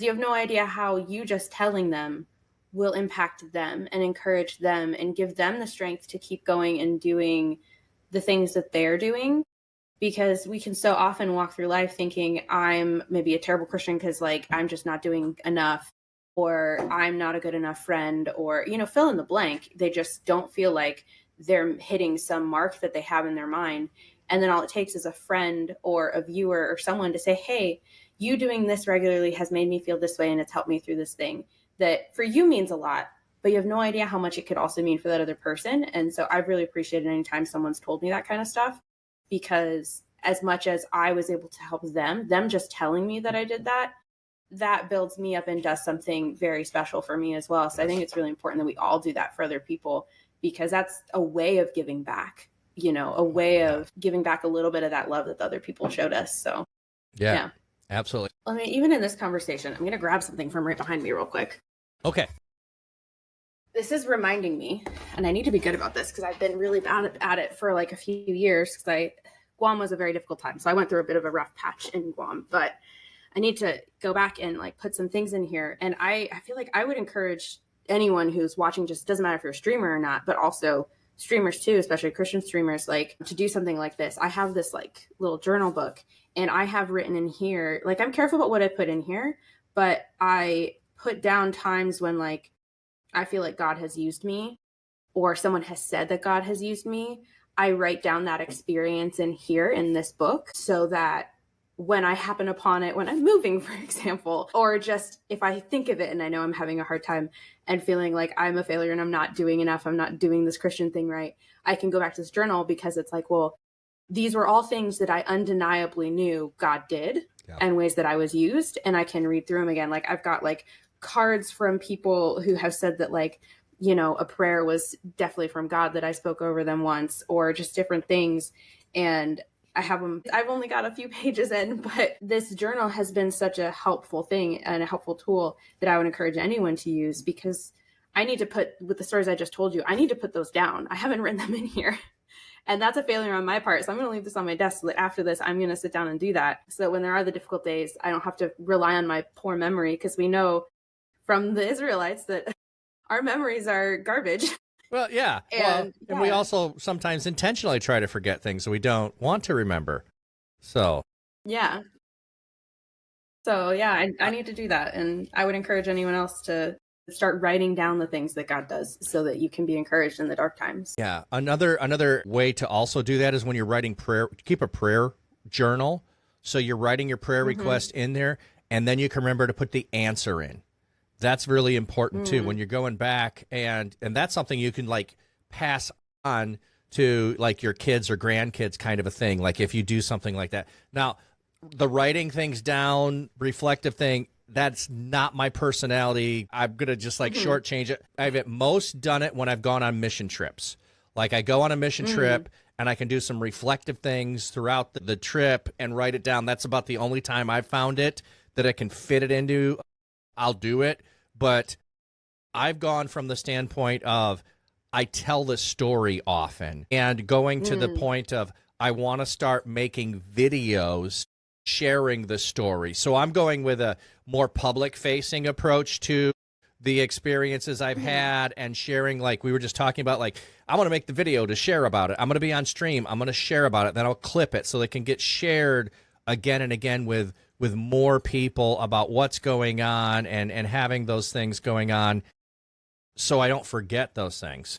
You have no idea how you just telling them will impact them and encourage them and give them the strength to keep going and doing the things that they're doing. Because we can so often walk through life thinking I'm maybe a terrible Christian because like I'm just not doing enough, or I'm not a good enough friend, or, fill in the blank. They just don't feel like they're hitting some mark that they have in their mind. And then all it takes is a friend or a viewer or someone to say, hey, you doing this regularly has made me feel this way and it's helped me through this thing that for you means a lot, but you have no idea how much it could also mean for that other person. And so I've really appreciated anytime someone's told me that kind of stuff, because as much as I was able to help them just telling me that I did that, that builds me up and does something very special for me as well. So I think it's really important that we all do that for other people, because that's a way of giving back, a way of giving back a little bit of that love that the other people showed us. So Yeah, absolutely. I mean, even in this conversation, I'm going to grab something from right behind me real quick. Okay. This is reminding me, and I need to be good about this because I've been really bad at it for like a few years, because Guam was a very difficult time. So I went through a bit of a rough patch in Guam, but I need to go back and like put some things in here. And I feel like I would encourage anyone who's watching, just doesn't matter if you're a streamer or not, but also streamers too, especially Christian streamers, like to do something like this. I have this like little journal book, and I have written in here, like I'm careful about what I put in here, but I put down times when like I feel like God has used me, or someone has said that God has used me. I write down that experience in here in this book, so that when I happen upon it, when I'm moving, for example, or just if I think of it and I know I'm having a hard time and feeling like I'm a failure and I'm not doing enough, I'm not doing this Christian thing right, I can go back to this journal, because it's like, well, these were all things that I undeniably knew God did, and ways that I was used, and I can read through them again. Like I've got like cards from people who have said that like, a prayer was definitely from God that I spoke over them once, or just different things. And I have them. I've only got a few pages in, but this journal has been such a helpful thing and a helpful tool that I would encourage anyone to use, because I need to put, with the stories I just told you, I need to put those down. I haven't written them in here. And that's a failure on my part. So I'm going to leave this on my desk so that after this, I'm going to sit down and do that. So that when there are the difficult days, I don't have to rely on my poor memory, because we know from the Israelites that our memories are garbage. Well, yeah. And we also sometimes intentionally try to forget things that we don't want to remember. So. Yeah. So, yeah, I need to do that. And I would encourage anyone else to start writing down the things that God does, so that you can be encouraged in the dark times. Yeah. Another way to also do that is when you're writing prayer, keep a prayer journal. So you're writing your prayer request in there, and then you can remember to put the answer in. That's really important too, when you're going back, and that's something you can like pass on to like your kids or grandkids, kind of a thing. Like if you do something like that. Now, the writing things down, reflective thing, that's not my personality. I'm going to just like shortchange it. I've at most done it when I've gone on mission trips. Like I go on a mission trip and I can do some reflective things throughout the trip and write it down. That's about the only time I've found it that I can fit it into. I'll do it. But I've gone from the standpoint of I tell the story often, and going to the point of I want to start making videos sharing the story. So I'm going with a more public-facing approach to the experiences I've had, and sharing, like we were just talking about, like I want to make the video to share about it. I'm going to be on stream. I'm going to share about it. Then I'll clip it so they can get shared again and again with more people about what's going on, and having those things going on so I don't forget those things.